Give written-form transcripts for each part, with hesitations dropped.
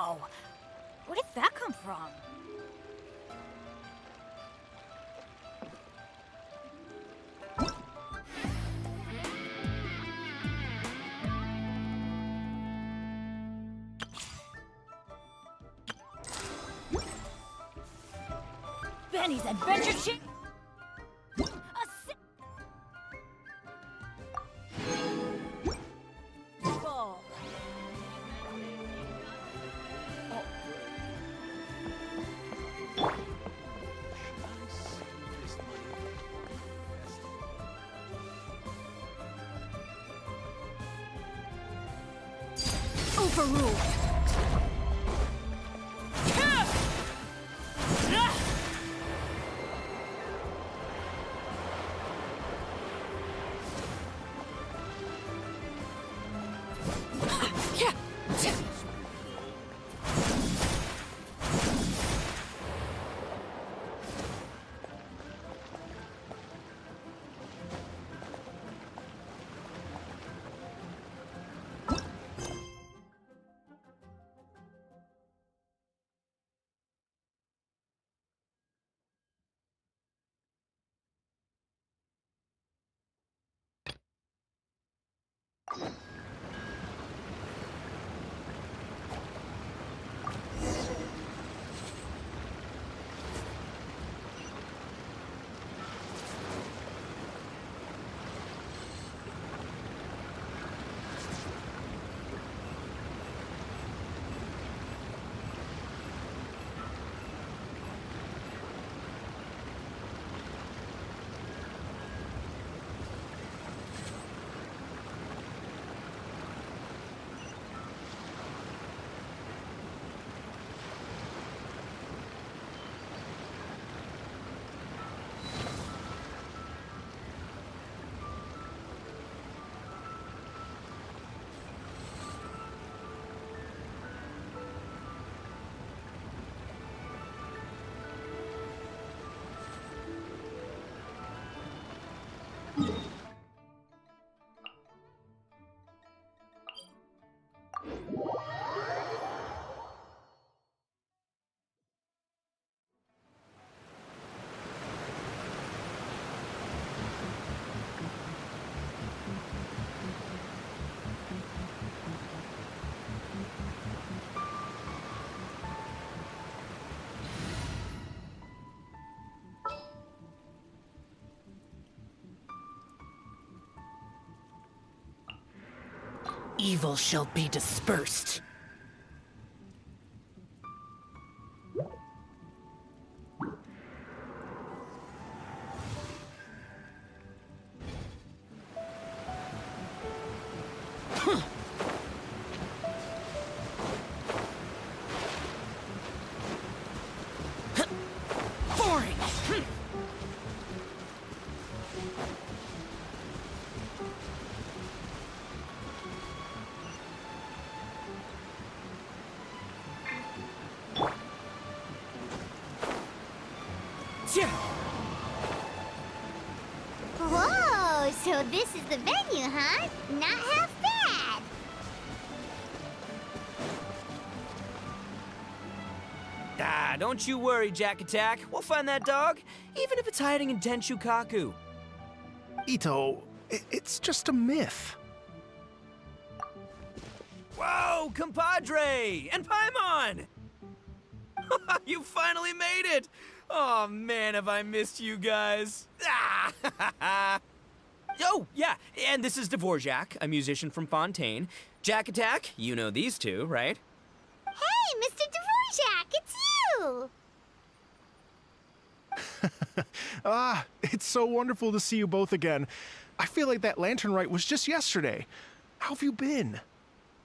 Whoa! Where did that come from? Benny's Adventure Chick. Ball. Overruled. Evil shall be dispersed. Whoa, so this is the venue, huh? Not half bad. Ah, don't you worry, Jack Attack. We'll find that dog, even if it's hiding in Tenshukaku. Ito, it's just a myth. Whoa, compadre! And Paimon! You finally made it! Oh man, have I missed you guys. Ah! Oh, yeah, and this is Dvorak, a musician from Fontaine. Jack Attack, you know these two, right? Hey, Mr. Dvorak, it's you! It's so wonderful to see you both again. I feel like that lantern rite was just yesterday. How have you been?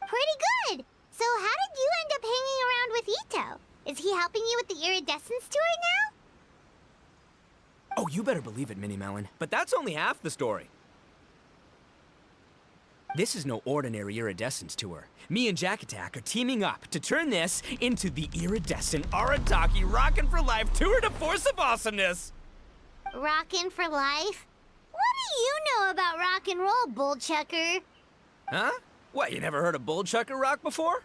Pretty good. So how did you end up hanging around with Ito? Is he helping you with the iridescence tour now? Oh, you better believe it, Minnie Melon. But that's only half the story. This is no ordinary iridescence tour. Me and Jack Attack are teaming up to turn this into the iridescent Arataki Rockin' for Life Tour de Force of Awesomeness! Rockin' for life? What do you know about rock and roll, bullchucker? Huh? What, you never heard a bullchucker rock before?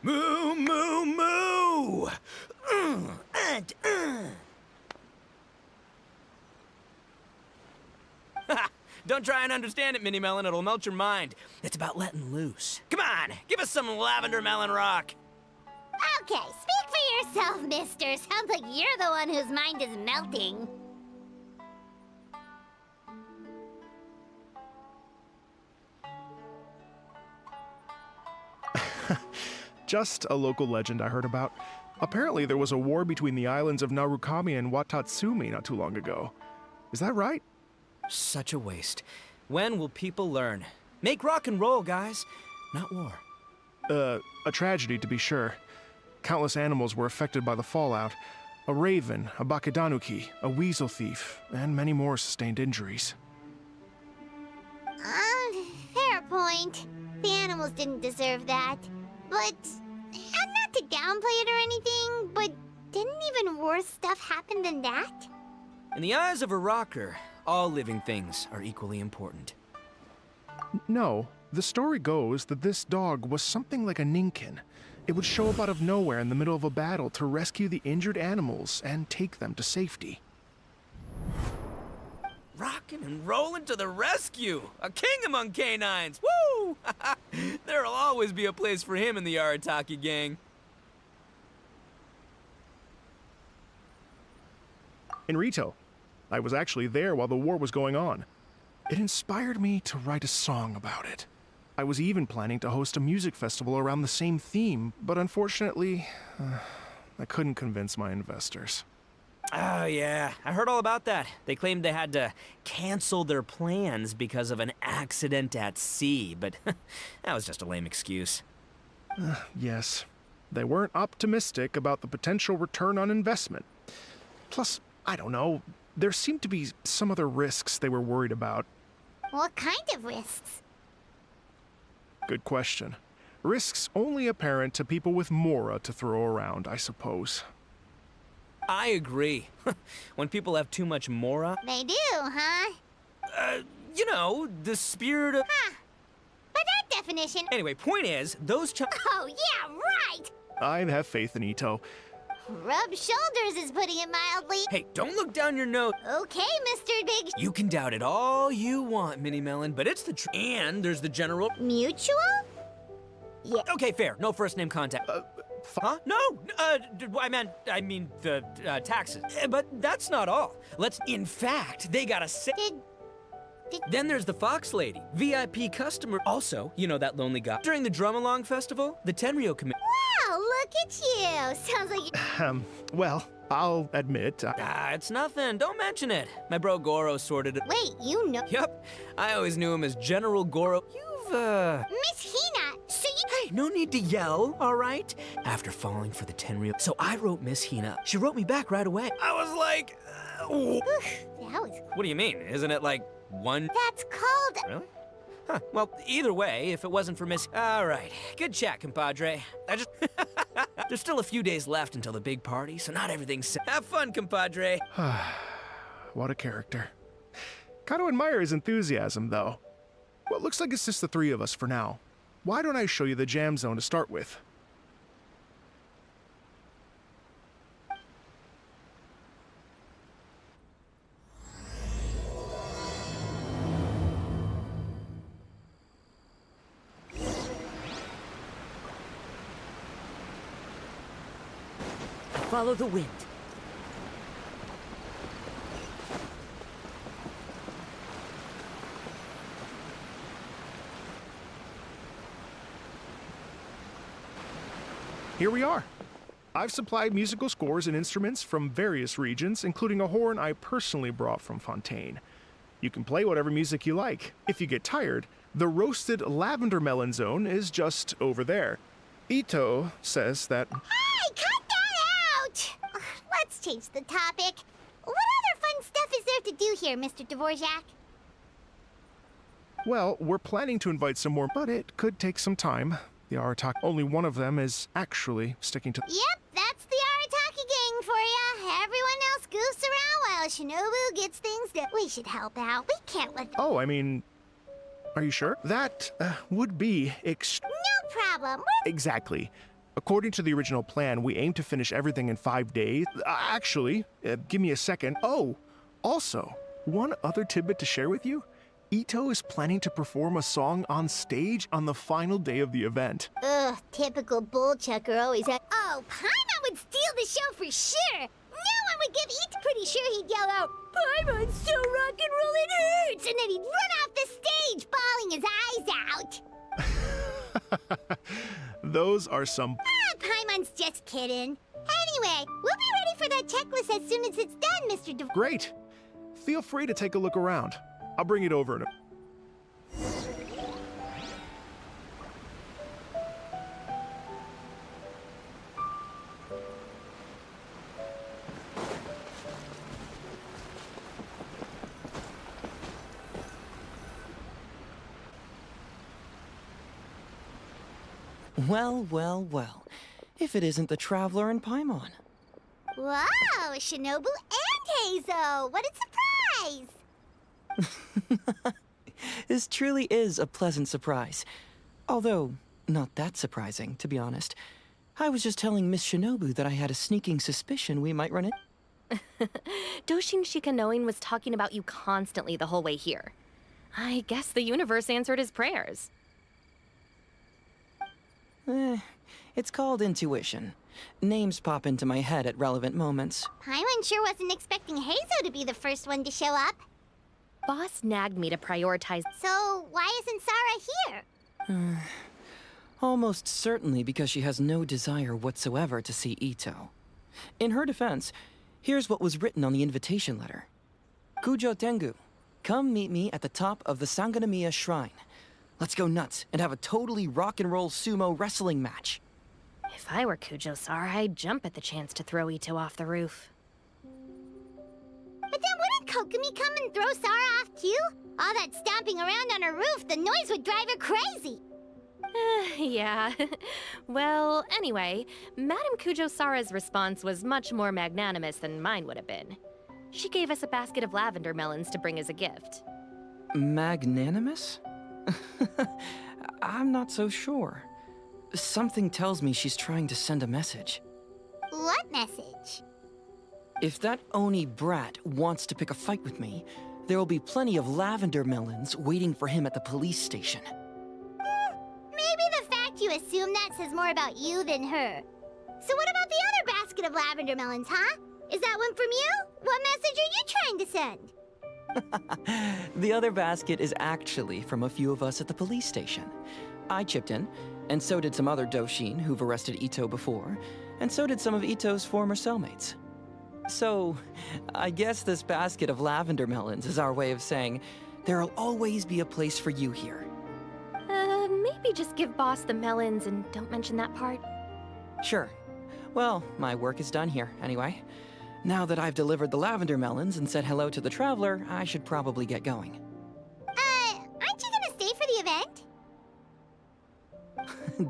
Moo, moo, moo! Ha! Don't try and understand it, Mini Melon. It'll melt your mind. It's about letting loose. Come on, give us some lavender melon rock. Okay, speak for yourself, mister. Sounds like you're the one whose mind is melting. Just a local legend I heard about. Apparently, there was a war between the islands of Narukami and Watatsumi not too long ago. Is that right? Such a waste. When will people learn? Make rock and roll, guys, not war. A tragedy to be sure. Countless animals were affected by the fallout. A raven, a bakedanuki, a weasel thief, and many more sustained injuries. Fair point. The animals didn't deserve that. But, and not to downplay it or anything, but didn't even worse stuff happen than that? In the eyes of a rocker, all living things are equally important. No, the story goes that this dog was something like a ninkin. It would show up out of nowhere in the middle of a battle to rescue the injured animals and take them to safety. Rockin' and rollin' to the rescue! A king among canines! Woo! There'll always be a place for him in the Arataki gang. In Rito, I was actually there while the war was going on. It inspired me to write a song about it. I was even planning to host a music festival around the same theme, but unfortunately, I couldn't convince my investors. Oh, yeah. I heard all about that. They claimed they had to cancel their plans because of an accident at sea, but that was just a lame excuse. Yes, they weren't optimistic about the potential return on investment. Plus, I don't know, there seemed to be some other risks they were worried about. What kind of risks? Good question. Risks only apparent to people with mora to throw around, I suppose. I agree. When people have too much mora, They do, huh? you know, the spirit of... Huh. By that definition... Anyway, point is, those Oh, yeah, right! I have faith in Ito. Rub shoulders is putting it mildly. Hey, don't look down your nose. Okay, Mr. Big... You can doubt it all you want, Mini Melon, but it's the truth. And there's the general... Mutual? Yeah. Okay, fair. No first name contact. Huh? No! I mean the taxes. But that's not all. In fact, they got a Then there's the Fox Lady, VIP customer. Also, you know that lonely guy. During the Drum-Along Festival, the Tenryo committee. Wow, look at you! Sounds like... Well, I'll admit, It's nothing. Don't mention it. My bro Goro sorted it. Wait, you know... Yup. I always knew him as General Goro. Miss Hina, so you... Hey, no need to yell, all right? After falling for the Tenryo, so I wrote Miss Hina. She wrote me back right away. I was like, That was... What do you mean? Isn't it like one? That's called... Really? Huh. Well, either way, if it wasn't for Miss... All right. Good chat, compadre. There's still a few days left until the big party, so not everything's set. Have fun, compadre. what a character. Gotta admire his enthusiasm, though. Well, it looks like it's just the three of us for now. Why don't I show you the jam zone to start with? Follow the wind. Here we are. I've supplied musical scores and instruments from various regions, including a horn I personally brought from Fontaine. You can play whatever music you like. If you get tired, the roasted lavender melon zone is just over there. Ito says that... Hey, cut that out! Let's change the topic. What other fun stuff is there to do here, Mr. Dvorak? Well, we're planning to invite some more, but it could take some time. The Arataki, only one of them is actually sticking to... Yep, that's the Arataki gang for ya. Everyone else goofs around while Shinobu gets things done. We should help out. We can't let them... Oh, I mean... Are you sure? That would be No problem. Exactly. According to the original plan, we aim to finish everything in 5 days. Actually, give me a second. Oh, also, one other tidbit to share with you. Ito is planning to perform a song on stage on the final day of the event. Ugh, typical bullchucker always had. Oh, Paimon would steal the show for sure! No one would give Eat. Pretty sure he'd yell out, Paimon's so rock and roll it hurts! And then he'd run off the stage, bawling his eyes out. Those are some... Paimon's just kidding. Anyway, we'll be ready for that checklist as soon as it's done, Mr. Great! Feel free to take a look around. I'll bring it over in a... Well, well, well. If it isn't the Traveler and Paimon. Wow, Shinobu and Heizo! What a surprise! This truly is a pleasant surprise. Although, not that surprising, to be honest. I was just telling Miss Shinobu that I had a sneaking suspicion we might run it. Doshin Shikanoin was talking about you constantly the whole way here. I guess the universe answered his prayers. It's called intuition. Names pop into my head at relevant moments. Paimon sure wasn't expecting Heizo to be the first one to show up. Boss nagged me to prioritize. So, why isn't Sarah here? Almost certainly because she has no desire whatsoever to see Ito. In her defense, here's what was written on the invitation letter. Kujo Tengu, come meet me at the top of the Sanganamiya Shrine. Let's go nuts and have a totally rock and roll sumo wrestling match. If I were Kujo-Sara, I'd jump at the chance to throw Ito off the roof. But then wouldn't Kokumi come and throw Sarah off too? All that stomping around on her roof, the noise would drive her crazy. Yeah. Well, anyway, Madame Kujo-Sara's response was much more magnanimous than mine would have been. She gave us a basket of lavender melons to bring as a gift. Magnanimous? I'm not so sure. Something tells me she's trying to send a message. What message? If that Oni brat wants to pick a fight with me, there will be plenty of lavender melons waiting for him at the police station. Maybe the fact you assume that says more about you than her. So what about the other basket of lavender melons, huh? Is that one from you? What message are you trying to send? The other basket is actually from a few of us at the police station. I chipped in, and so did some other Doshin who've arrested Ito before, and so did some of Ito's former cellmates. So, I guess this basket of lavender melons is our way of saying, there'll always be a place for you here. Maybe just give Boss the melons and don't mention that part. Sure. Well, my work is done here, anyway. Now that I've delivered the lavender melons and said hello to the Traveler, I should probably get going. Aren't you gonna stay for the event?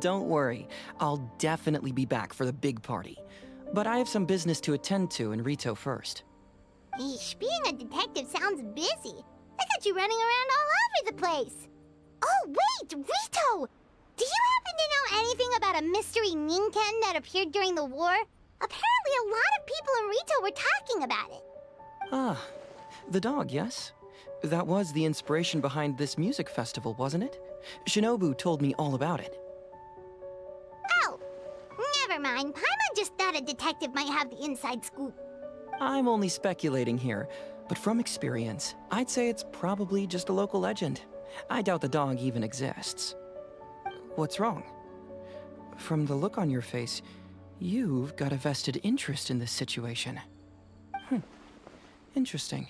Don't worry, I'll definitely be back for the big party. But I have some business to attend to in Rito first. Eesh, being a detective sounds busy. I got you running around all over the place. Oh, wait, Rito! Do you happen to know anything about a mystery Ninken that appeared during the war? Apparently a lot of people in Rito were talking about it. Ah, the dog, yes? That was the inspiration behind this music festival, wasn't it? Shinobu told me all about it. Oh, never mind. Paimon just thought a detective might have the inside scoop. I'm only speculating here, but from experience, I'd say it's probably just a local legend. I doubt the dog even exists. What's wrong? From the look on your face, you've got a vested interest in this situation. Interesting.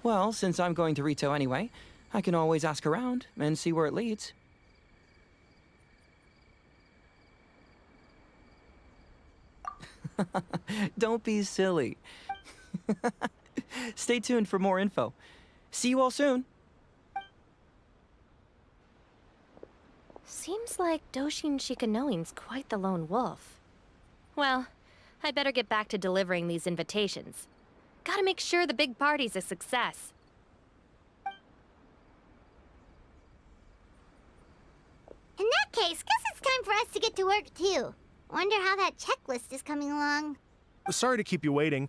Well, since I'm going to Rito anyway, I can always ask around and see where it leads. Don't be silly. Stay tuned for more info. See you all soon. Seems like Doshin Shikanoin's quite the lone wolf. Well, I better get back to delivering these invitations. Gotta make sure the big party's a success. In that case, guess it's time for us to get to work too. Wonder how that checklist is coming along. Sorry to keep you waiting.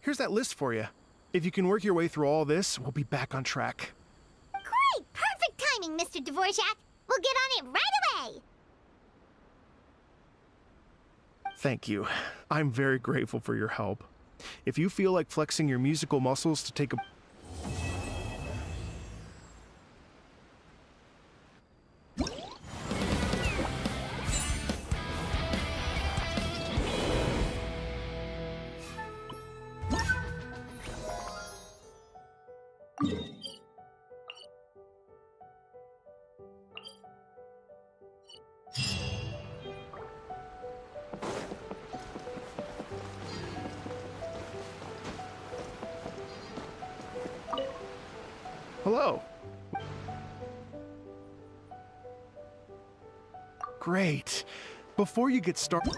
Here's that list for you. If you can work your way through all this, we'll be back on track. Great! Perfect timing, Mr. Dvorak! We'll get on it right away! Thank you. I'm very grateful for your help. If you feel like flexing your musical muscles to take a... Hello. Great. Before you get started...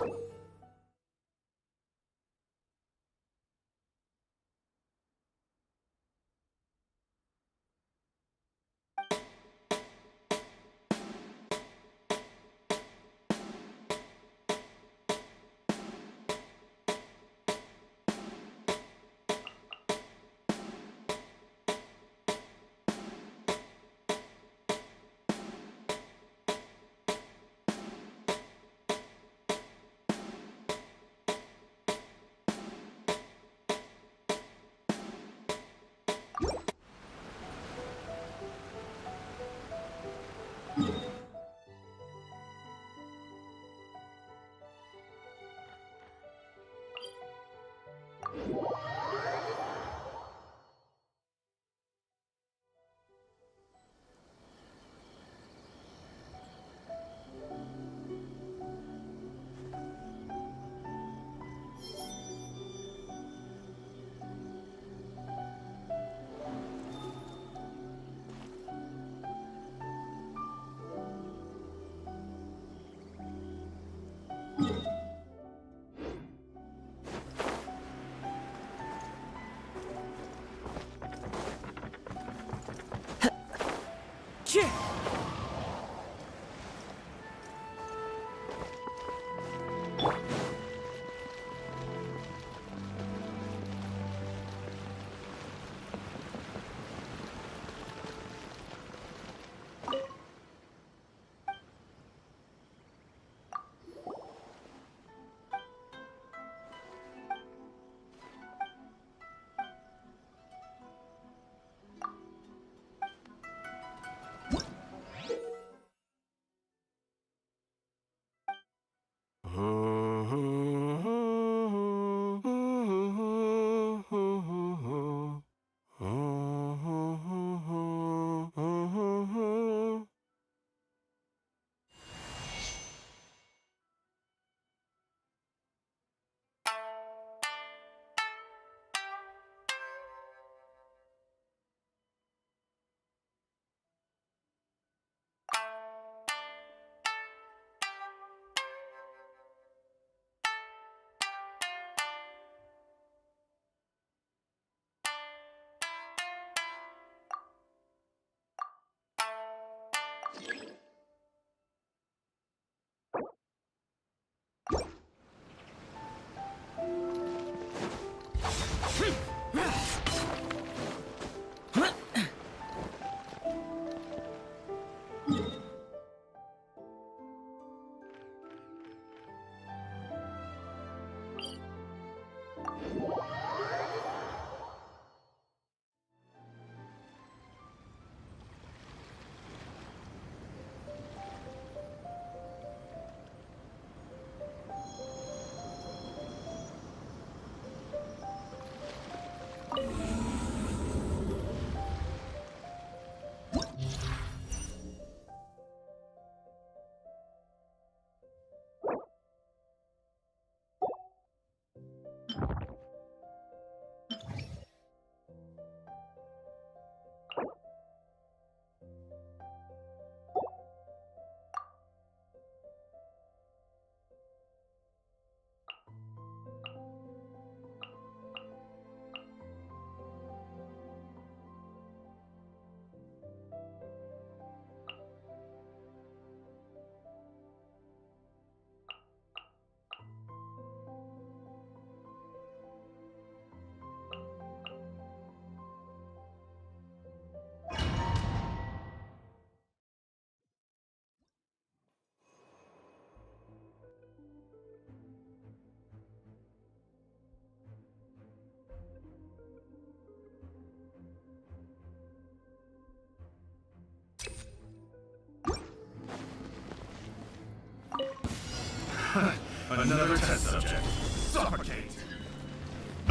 Another test subject. Suffocate!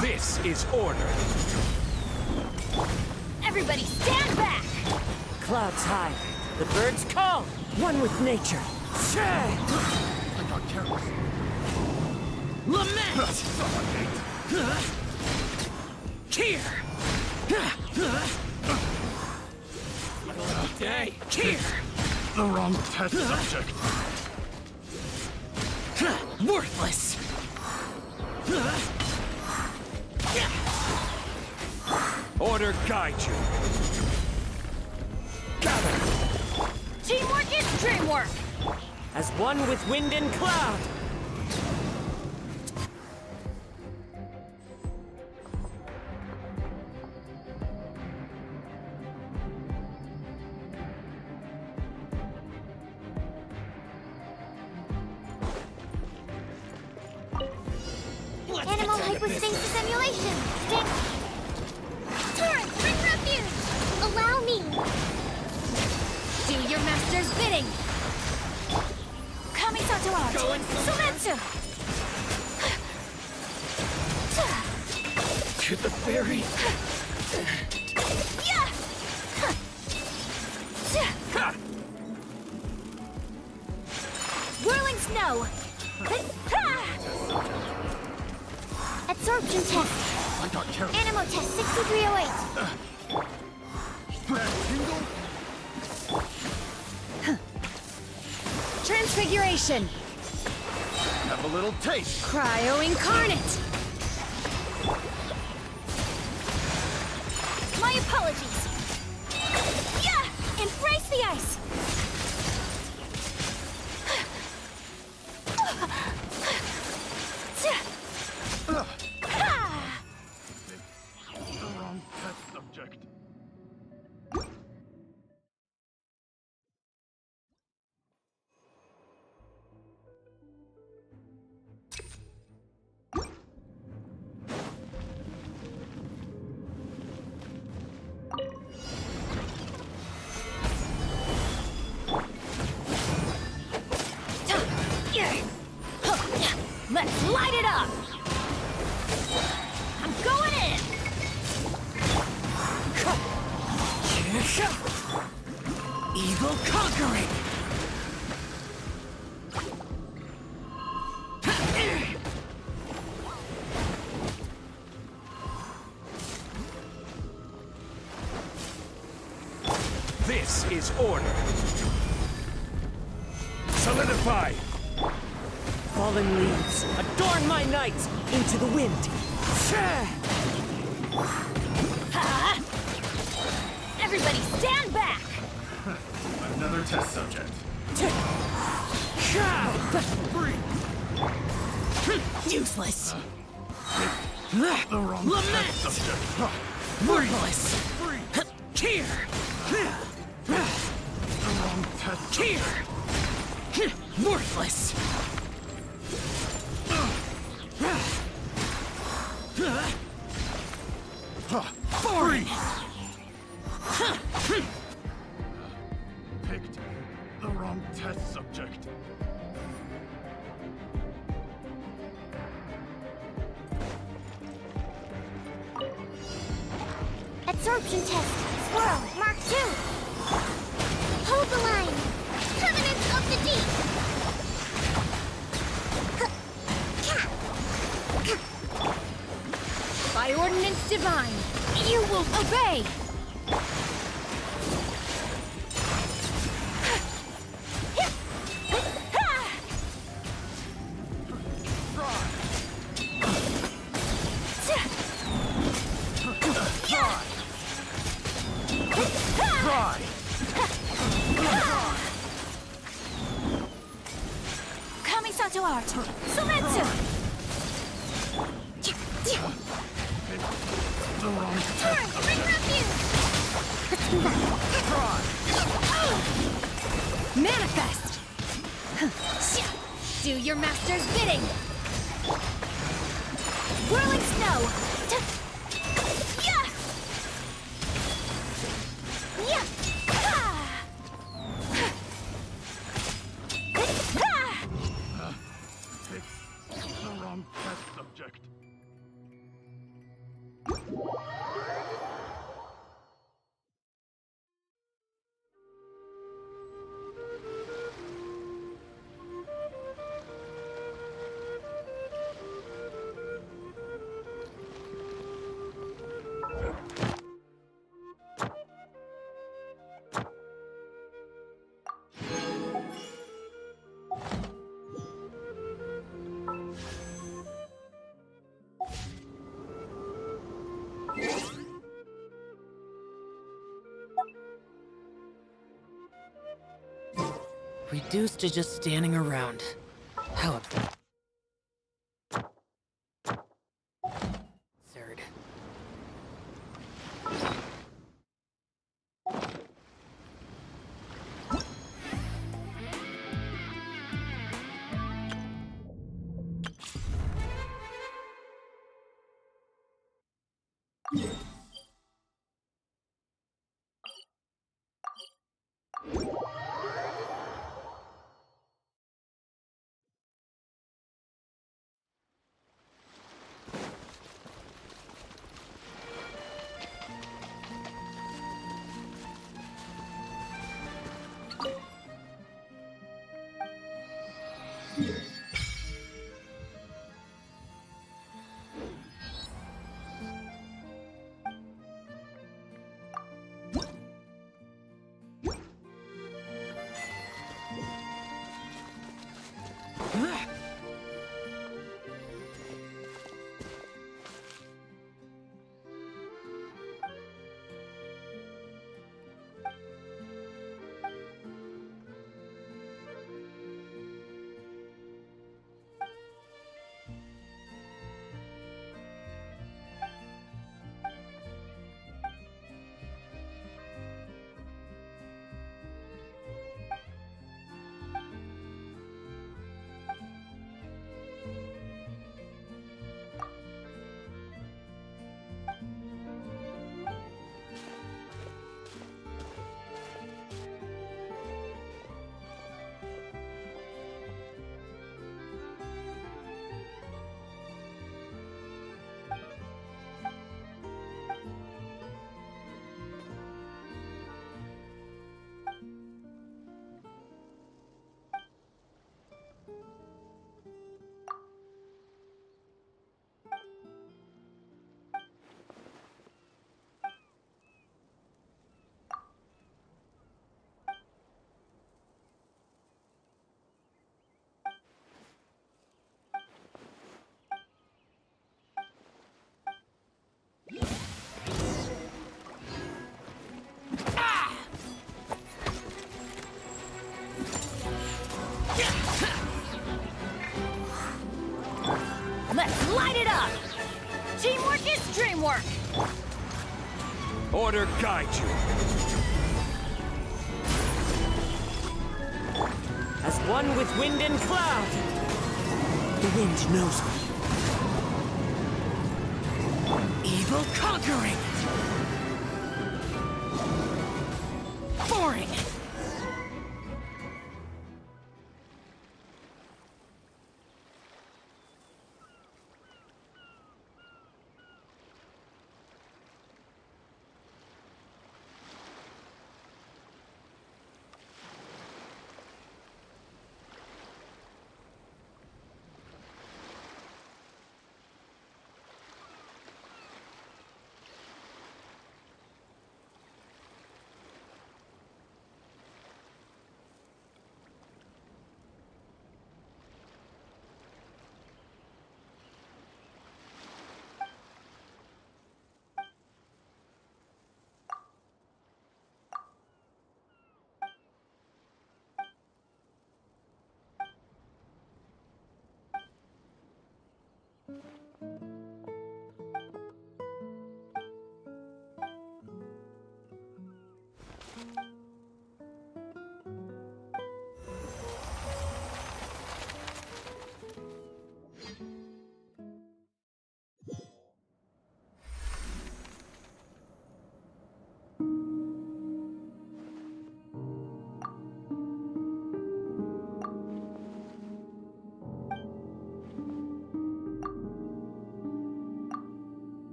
This is order. Everybody stand back! Clouds high, the birds call, one with nature. I got careless. Lament! Suffocate! Here! Day! Here! The wrong test subject. Worthless! Order guide you. Gather! Teamwork is dreamwork! As one with wind and cloud. Animal hypostasis emulation. Torrent, bring refuge. Allow me. Do your master's bidding! Kamisato art! Going Sumetsu! To the ferry! Yeah! Ha! Whirling snow! Absorption test. I got careless. Animo test 6308. Transfiguration! Have a little taste. Cryo incarnate! My apologies! Yeah! Embrace the ice! The wrong test subject. Let's light it up! I'm going in! Evil conquering! This is order. Solidify! Fallen leaves, adorn my nights into the wind. Ha! Everybody stand back! Another test subject. Useless! The wrong Lament! test subject. Worthless! Here! The wrong test. Here! Worthless! Foreign! Picked the wrong test subject. Absorption test. Swirl, Mark 2. Hold the line. Covenants of the deep. By ordinance divine, you will obey! Kamisato art! Sumetsu! The wrong Torrent, bring refuge. Manifest! Do your master's bidding! Whirling snow! Yeah! Yeah! Reduced to just standing around. How absurd. Let's light it up! Teamwork is dreamwork! Order guide you. As one with wind and cloud. The wind knows me. Evil conquering. Boring.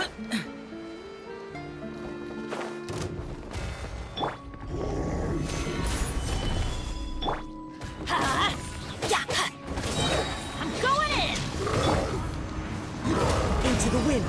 I'm going in! Into the wind.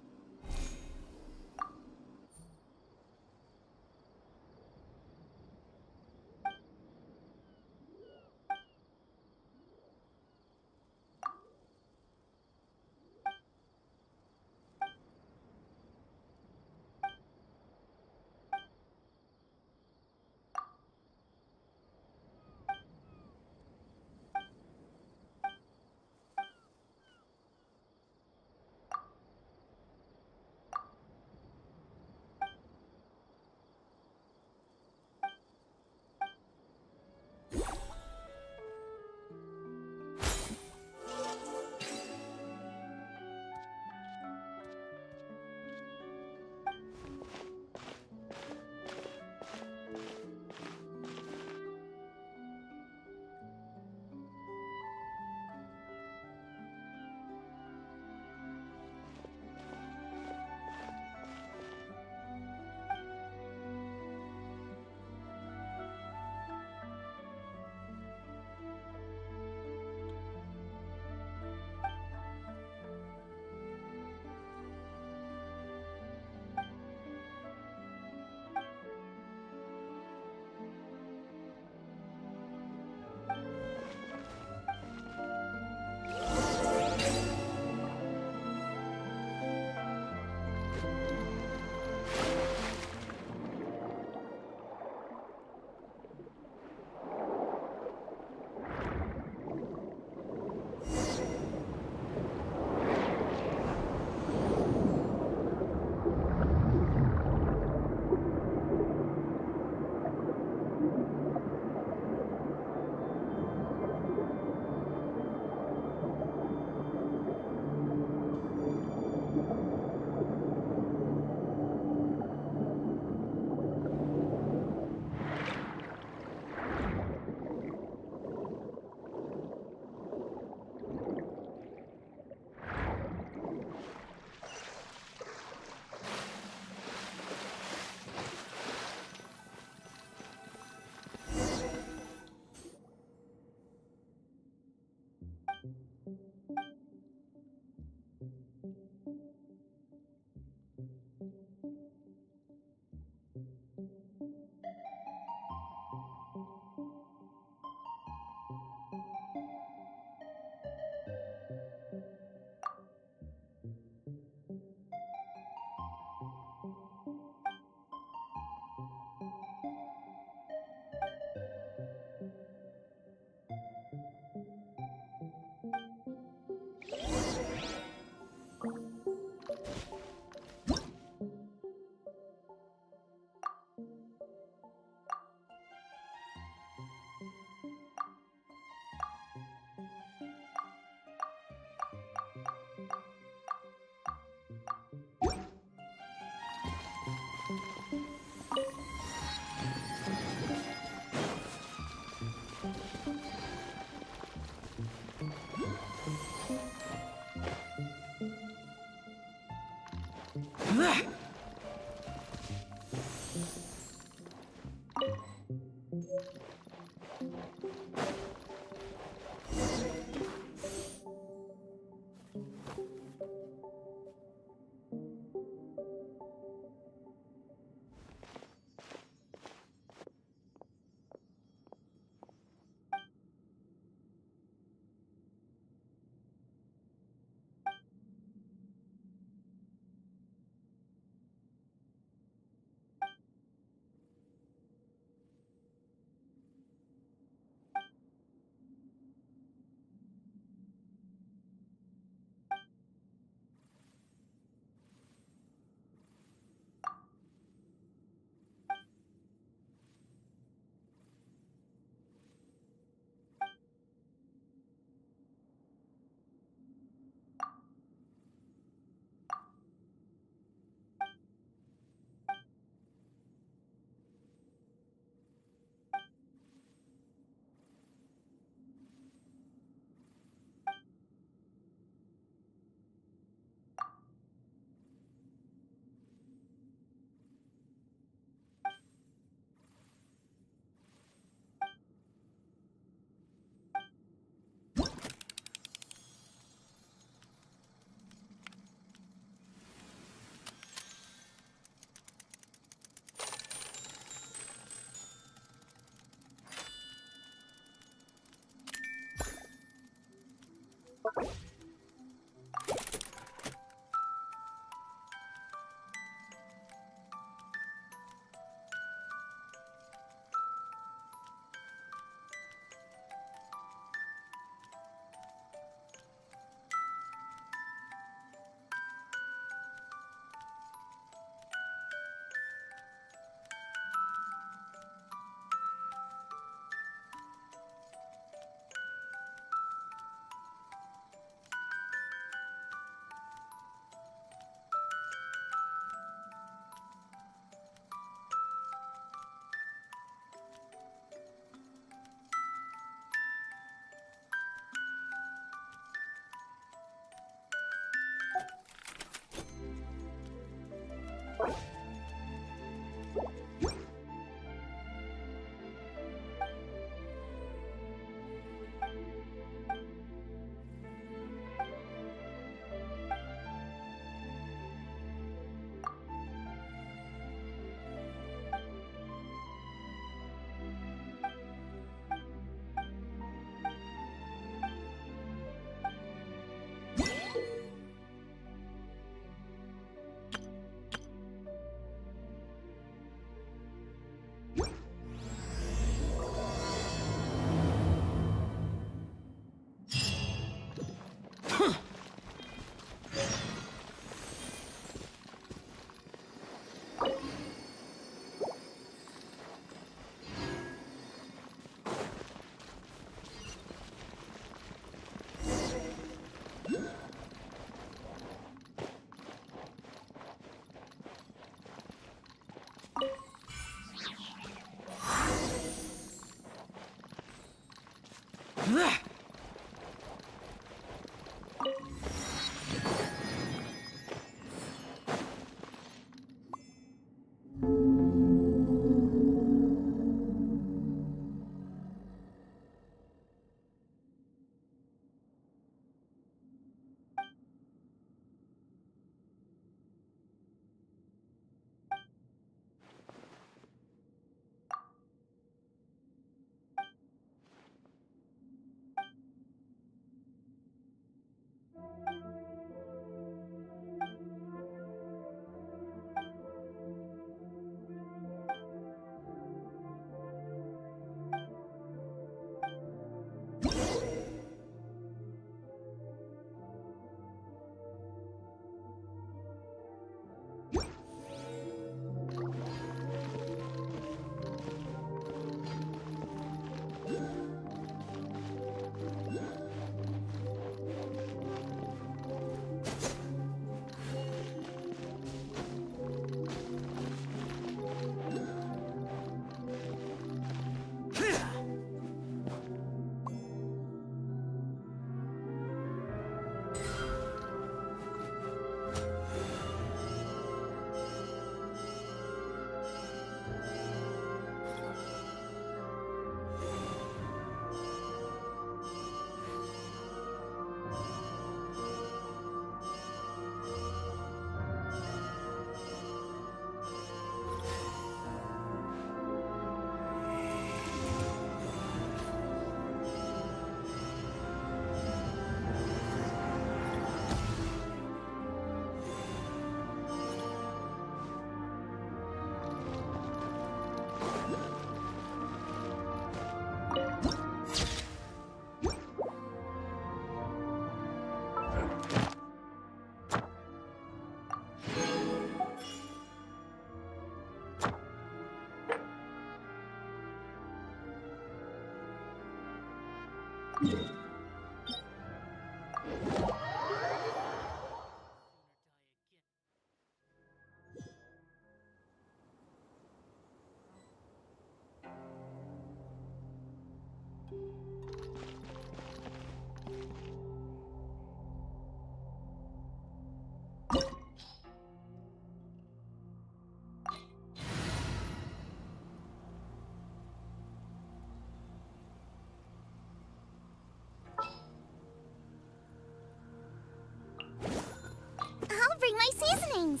I'll bring my seasonings.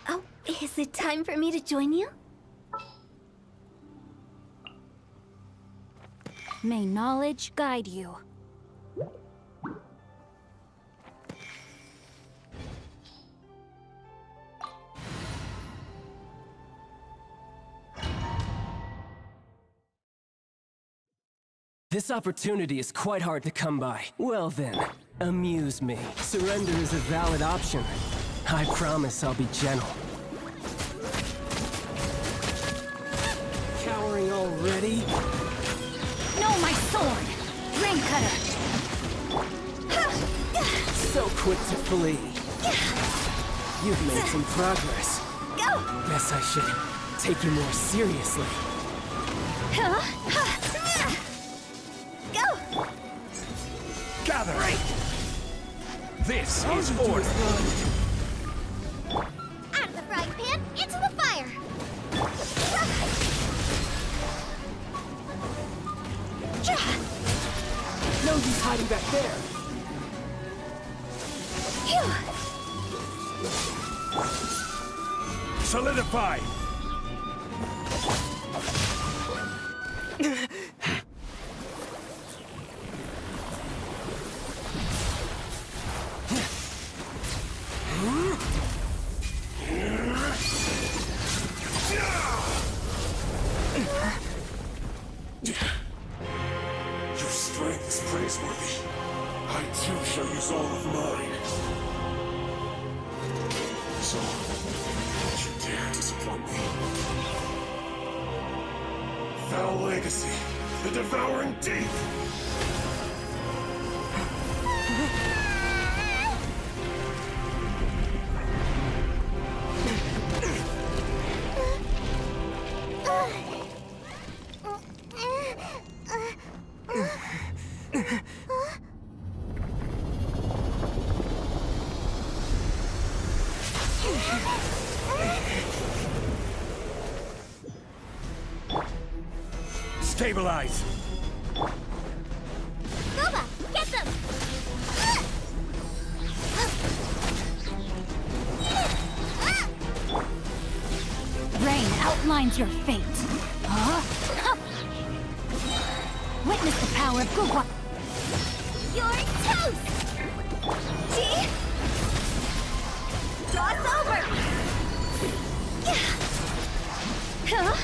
Oh, is it time for me to join you? May knowledge guide you. This opportunity is quite hard to come by. Well then, amuse me. Surrender is a valid option. I promise I'll be gentle. Cowering already? No, my sword! Rain cutter! So quick to flee. You've made some progress. Go! Guess I should take you more seriously. Go! Gather! This is order! Out of the frying pan, into the fire! No use hiding back there. Solidify! Your strength is praiseworthy. I too shall use all of mine. So, don't you dare disappoint me. Foul legacy, the devouring deep! Stabilize! Boba, get them! Rain outlines your fate. Huh? Witness the power of Gugwa. You're toast! See? Cross over! Huh?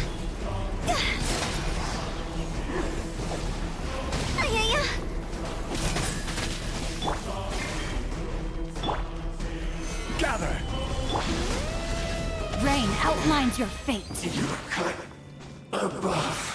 Gather! Rain outlines your fate. You are cut above.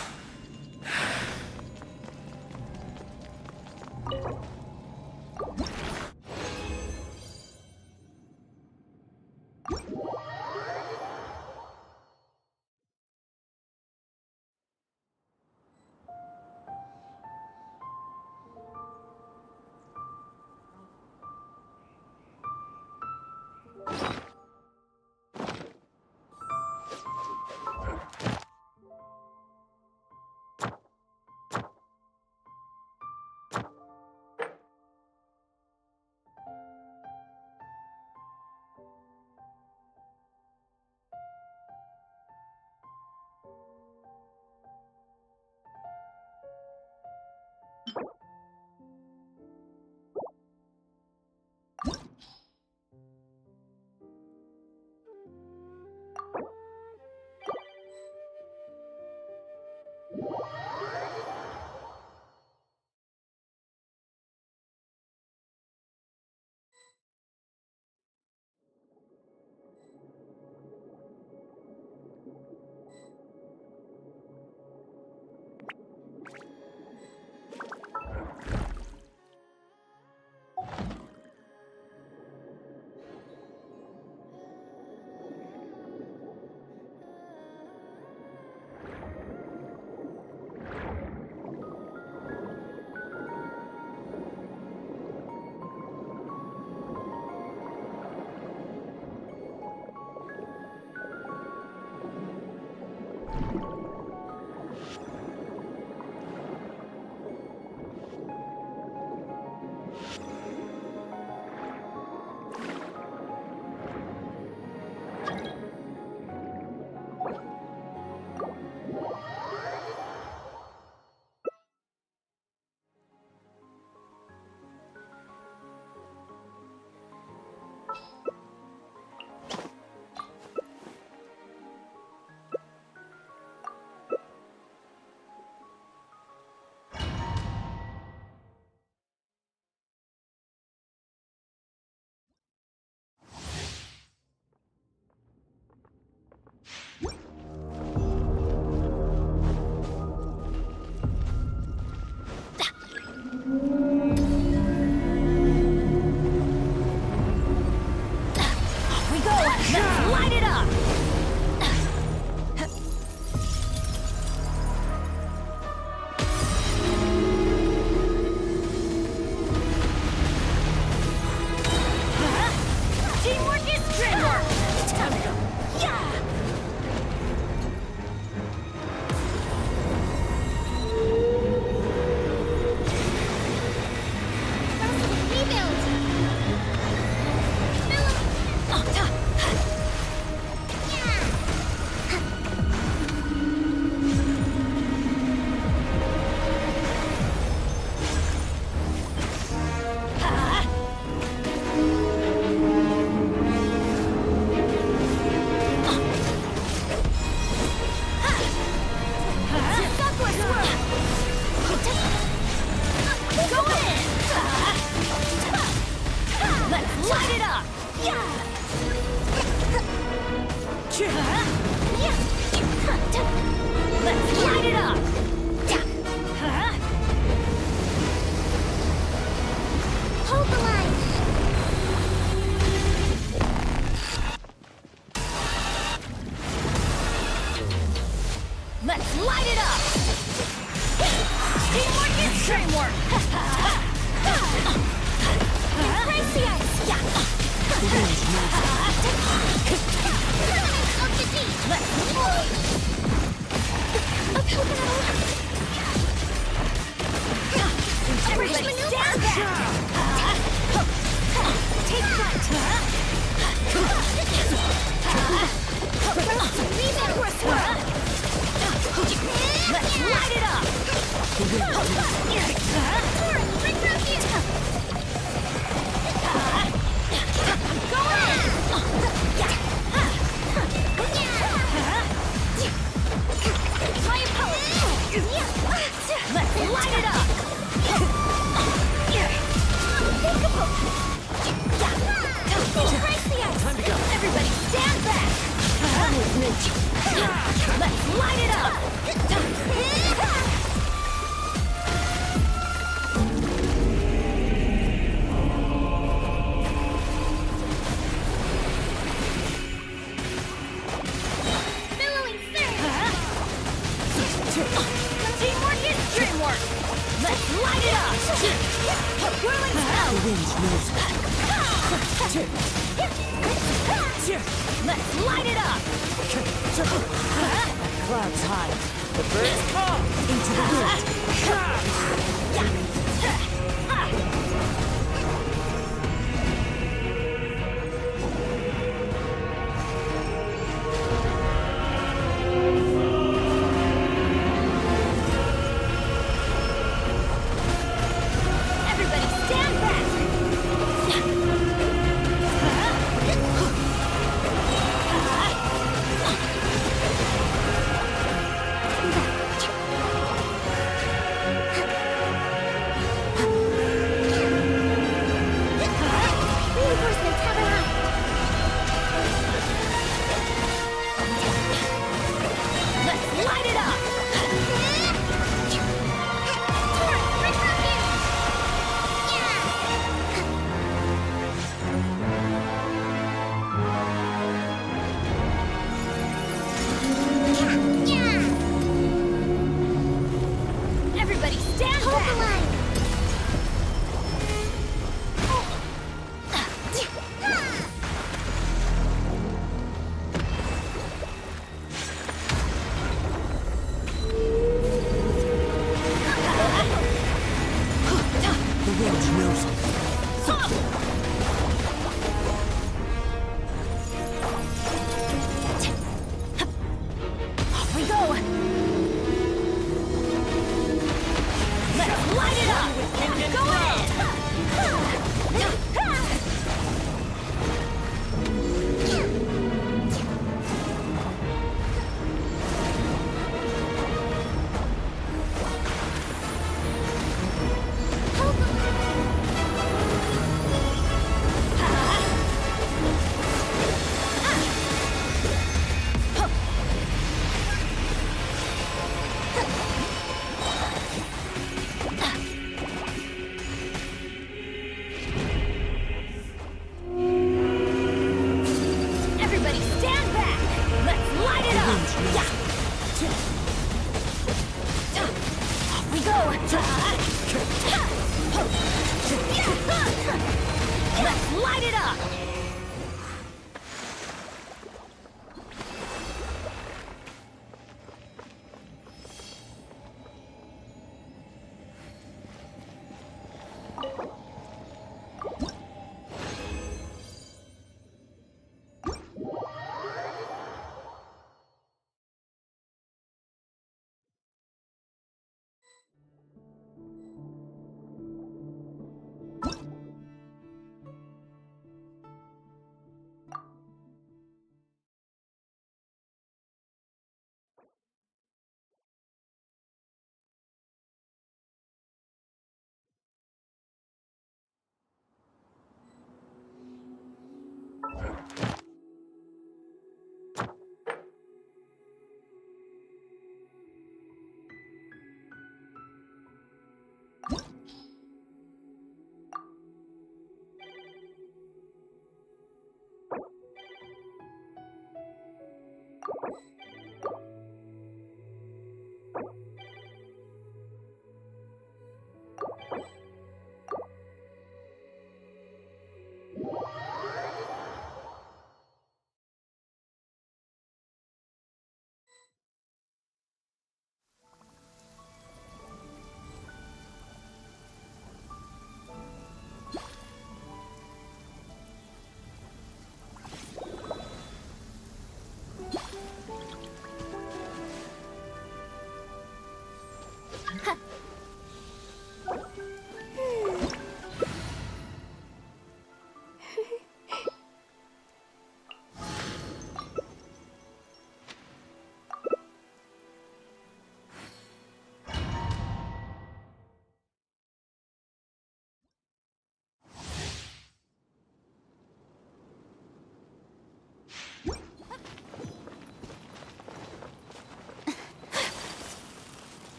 Let's light it up! Teamwork is dreamwork! Embrace the ice! Everybody stand back! Take flight! Leave it for a swirl! Let's light it up! Go in! My opponent! Let's light it up! Embrace the ice! Time to go! Everybody stand back! Come with me! Let's light it up! Billowing surge! Teamwork is dreamwork! Let's light it up! Whirling spell! The wind knows me. Let's light it up! Clouds high. The birds call into the wind. Everybody stand back! Reinforcements have arrived. Let's light it up! Torrent, right from here! Everybody stand Hold the back! line. The wind knows me. Off we go! Let's light it up! Go Everybody stand back! Let's light it up! Off we go! Let's light it up!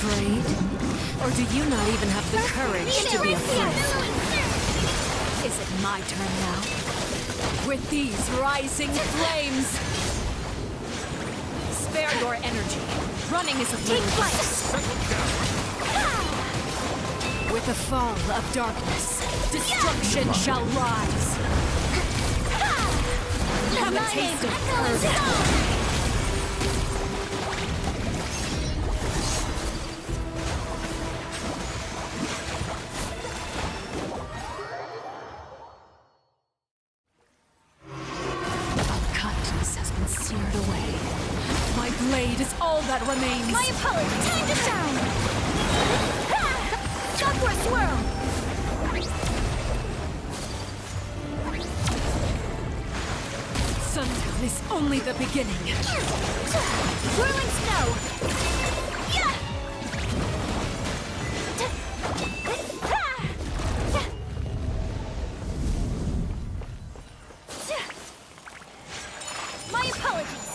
afraid? Or do you not even have the courage to be afraid? Is it my turn now? With these rising flames! Spare your energy. Running is a take flight! With the fall of darkness, destruction shall rise! Have a taste of purge! Kindness has been seared away. My blade is all that remains. My opponent, time to shine! Chakra swirl! Sundown is only the beginning. Whirling snow! My apologies!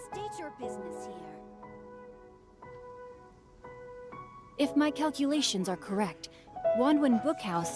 State your business here. If my calculations are correct, Wanwen Bookhouse